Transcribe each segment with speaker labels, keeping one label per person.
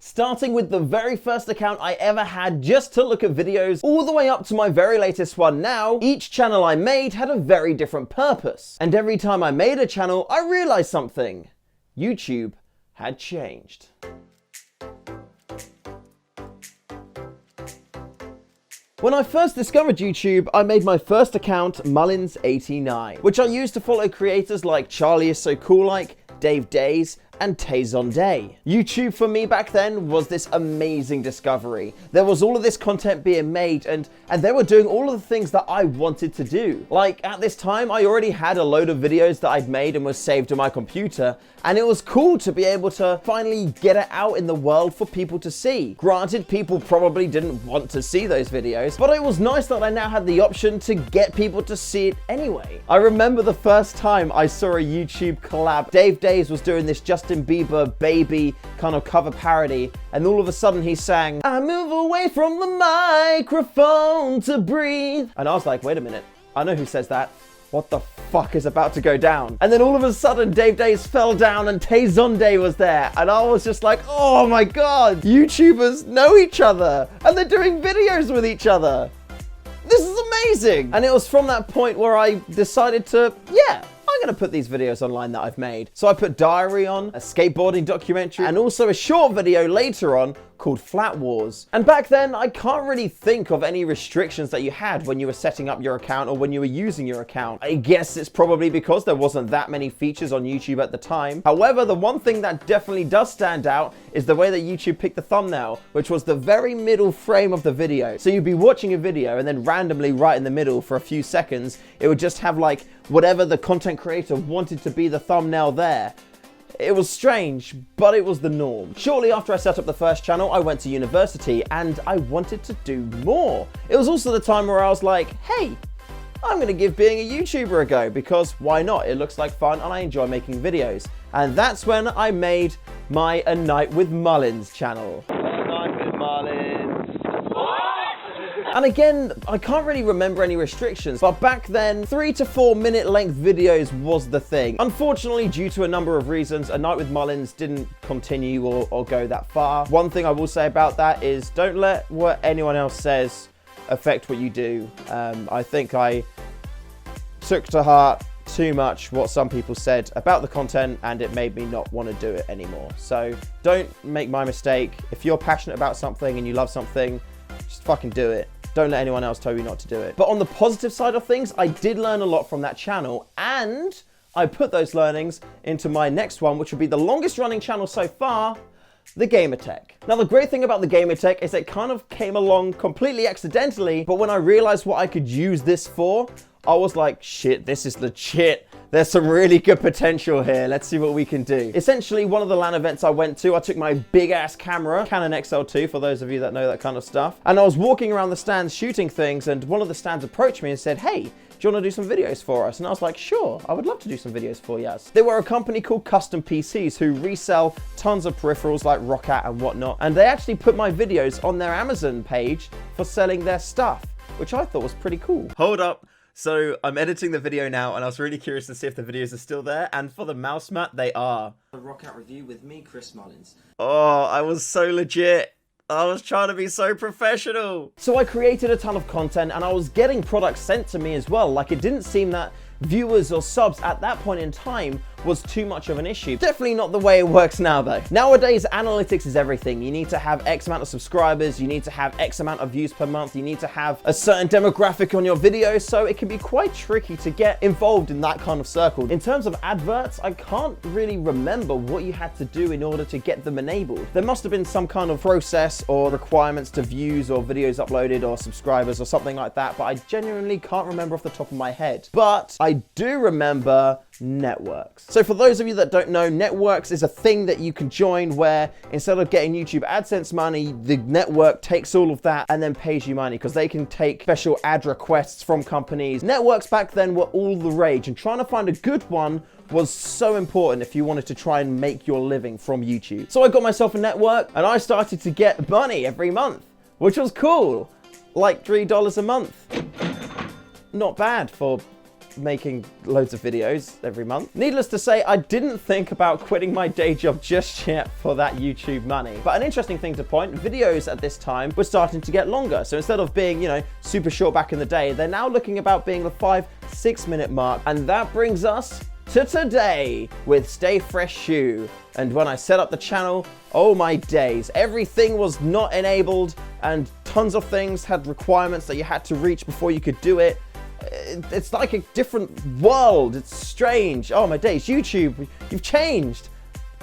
Speaker 1: Starting with the very first account I ever had just to look at videos, all the way up to my very latest one now, each channel I made had a very different purpose. And every time I made a channel, I realized something. YouTube had changed. When I first discovered YouTube, I made my first account, Mullins89, which I used to follow creators like Charlie Is So Cool Like, DAVEDAYS, and Day. YouTube for me back then was this amazing discovery. There was all of this content being made and they were doing all of the things that I wanted to do. Like at this time, I already had a load of videos that I'd made and was saved on my computer, and it was cool to be able to finally get it out in the world for people to see. Granted, people probably didn't want to see those videos, but it was nice that I now had the option to get people to see it anyway. I remember the first time I saw a YouTube collab. DAVEDAYS was doing this Justin Bieber Baby kind of cover parody, and all of a sudden he sang, "I move away from the microphone to breathe." And I was like, wait a minute, I know who says that. What the fuck is about to go down? And then all of a sudden DAVEDAYS fell down and Tay was there, and I was just like, oh my god, YouTubers know each other and they're doing videos with each other. This is amazing. And it was from that point where I decided to, I'm gonna put these videos online that I've made. So I put Diary on, a skateboarding documentary, and also a short video later on called Flat Wars. And back then, I can't really think of any restrictions that you had when you were setting up your account or when you were using your account. I guess it's probably because there wasn't that many features on YouTube at the time. However, the one thing that definitely does stand out is the way that YouTube picked the thumbnail, which was the very middle frame of the video. So you'd be watching a video and then randomly right in the middle for a few seconds, it would just have like whatever the content creator wanted to be the thumbnail there. It was strange, but it was the norm. Shortly after I set up the first channel, I went to university and I wanted to do more. It was also the time where I was like, hey, I'm gonna give being a YouTuber a go, because why not? It looks like fun and I enjoy making videos. And that's when I made my A Night with Mullins channel. A Night with Mullins. And again, I can't really remember any restrictions, but back then, 3 to 4 minute length videos was the thing. Unfortunately, due to a number of reasons, A Night with Mullins didn't continue or go that far. One thing I will say about that is don't let what anyone else says affect what you do. I think I took to heart too much what some people said about the content, and it made me not want to do it anymore. So don't make my mistake. If you're passionate about something and you love something, just fucking do it. Don't let anyone else tell you not to do it. But on the positive side of things, I did learn a lot from that channel, and I put those learnings into my next one, which would be the longest running channel so far, the Gamertech. Now, the great thing about the Gamertech is it kind of came along completely accidentally, but when I realized what I could use this for, I was like, shit, this is legit. There's some really good potential here. Let's see what we can do. Essentially, one of the LAN events I went to, I took my big ass camera, Canon XL2, for those of you that know that kind of stuff. And I was walking around the stands shooting things, and one of the stands approached me and said, hey, do you want to do some videos for us? And I was like, sure, I would love to do some videos for you. They were a company called Custom PCs who resell tons of peripherals like Roccat and whatnot. And they actually put my videos on their Amazon page for selling their stuff, which I thought was pretty cool. Hold up. So I'm editing the video now, and I was really curious to see if the videos are still there, and for the mouse mat, they are.
Speaker 2: A Roccat review with me, Chris Mullins.
Speaker 1: Oh, I was so legit. I was trying to be so professional. So I created a ton of content, and I was getting products sent to me as well. Like, it didn't seem that viewers or subs at that point in time was too much of an issue. Definitely not the way it works now though. Nowadays, analytics is everything. You need to have X amount of subscribers, you need to have X amount of views per month, you need to have a certain demographic on your video, so it can be quite tricky to get involved in that kind of circle. In terms of adverts, I can't really remember what you had to do in order to get them enabled. There must have been some kind of process or requirements to views or videos uploaded or subscribers or something like that, but I genuinely can't remember off the top of my head. But I do remember networks. So for those of you that don't know, networks is a thing that you can join where instead of getting YouTube AdSense money, the network takes all of that and then pays you money because they can take special ad requests from companies. Networks back then were all the rage, and trying to find a good one was so important if you wanted to try and make your living from YouTube. So I got myself a network and I started to get money every month, which was cool. Like $3 a month. Not bad for making loads of videos every month. Needless to say, I didn't think about quitting my day job just yet for that YouTube money. But an interesting thing to point, videos at this time were starting to get longer. So instead of being, you know, super short back in the day, they're now looking about being the 5-6 minute mark. And that brings us to today with StayFreshShoe. And when I set up the channel, oh my days, everything was not enabled and tons of things had requirements that you had to reach before you could do it. It's like a different world. It's strange. Oh my days, YouTube, you've changed.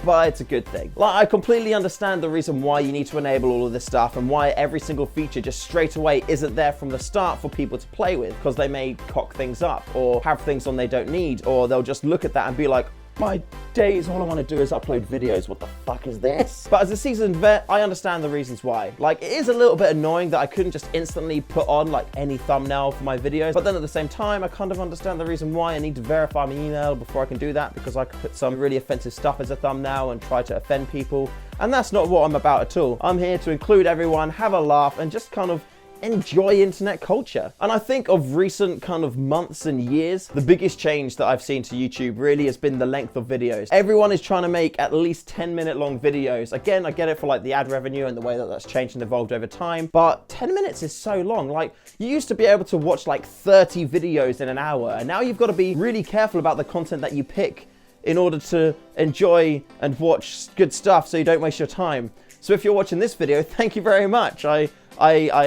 Speaker 1: But it's a good thing. Like, I completely understand the reason why you need to enable all of this stuff and why every single feature just straight away isn't there from the start for people to play with, because they may cock things up or have things on they don't need, or they'll just look at that and be like, my days, all I want to do is upload videos. What the fuck is this? But as a seasoned vet, I understand the reasons why. Like, it is a little bit annoying that I couldn't just instantly put on like any thumbnail for my videos. But then at the same time, I kind of understand the reason why I need to verify my email before I can do that, because I could put some really offensive stuff as a thumbnail and try to offend people. And that's not what I'm about at all. I'm here to include everyone, have a laugh, and just kind of enjoy internet culture. And I think of recent kind of months and years, the biggest change that I've seen to YouTube really has been the length of videos. Everyone is trying to make at least 10-minute long videos. Again, I get it for like the ad revenue and the way that that's changed and evolved over time, but 10 minutes is so long. Like, you used to be able to watch like 30 videos in an hour, and now you've got to be really careful about the content that you pick in order to enjoy and watch good stuff so you don't waste your time. So if you're watching this video, thank you very much. I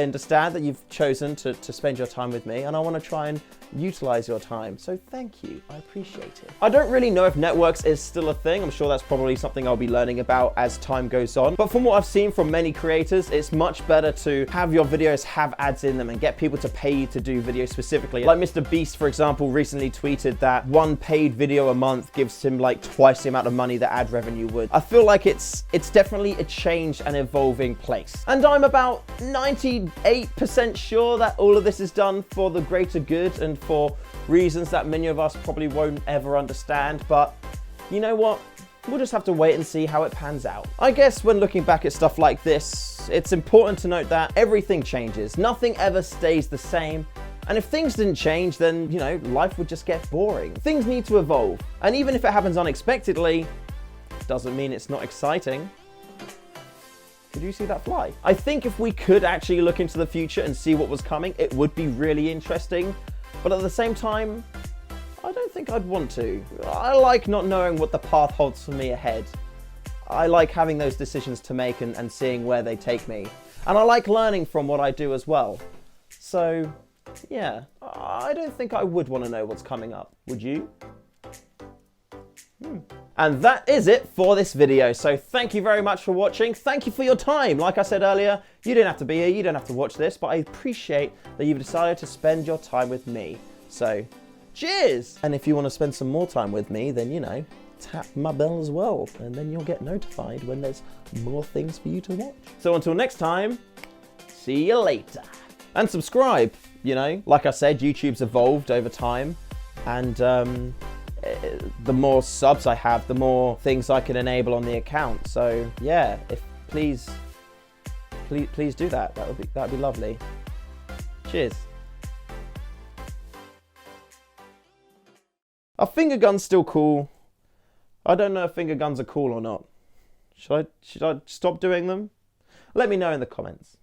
Speaker 1: understand that you've chosen to spend your time with me, and I want to try and utilize your time. So thank you, I appreciate it. I don't really know if networks is still a thing. I'm sure that's probably something I'll be learning about as time goes on. But from what I've seen from many creators, it's much better to have your videos have ads in them and get people to pay you to do videos specifically. Like mr.beast, for example, recently tweeted that one paid video a month gives him like twice the amount of money that ad revenue would. I feel like it's definitely a changed and evolving place. And I'm about 98% sure that all of this is done for the greater good and for reasons that many of us probably won't ever understand. But you know what? We'll just have to wait and see how it pans out. I guess when looking back at stuff like this, it's important to note that everything changes. Nothing ever stays the same. And if things didn't change, then, you know, life would just get boring. Things need to evolve. And even if it happens unexpectedly, doesn't mean it's not exciting. Did you see that fly? I think if we could actually look into the future and see what was coming, it would be really interesting. But at the same time, I don't think I'd want to. I like not knowing what the path holds for me ahead. I like having those decisions to make and seeing where they take me. And I like learning from what I do as well. So, yeah, I don't think I would want to know what's coming up. Would you? And that is it for this video. So thank you very much for watching. Thank you for your time. Like I said earlier, you didn't have to be here, you don't have to watch this, but I appreciate that you've decided to spend your time with me. So cheers. And if you want to spend some more time with me, then, you know, tap my bell as well, and then you'll get notified when there's more things for you to watch. So until next time, see you later. And subscribe, you know, like I said, YouTube's evolved over time, and the more subs I have, the more things I can enable on the account. So yeah, if please do that. That'd be lovely. Cheers. Are finger guns still cool? I don't know if finger guns are cool or not. Should I stop doing them? Let me know in the comments.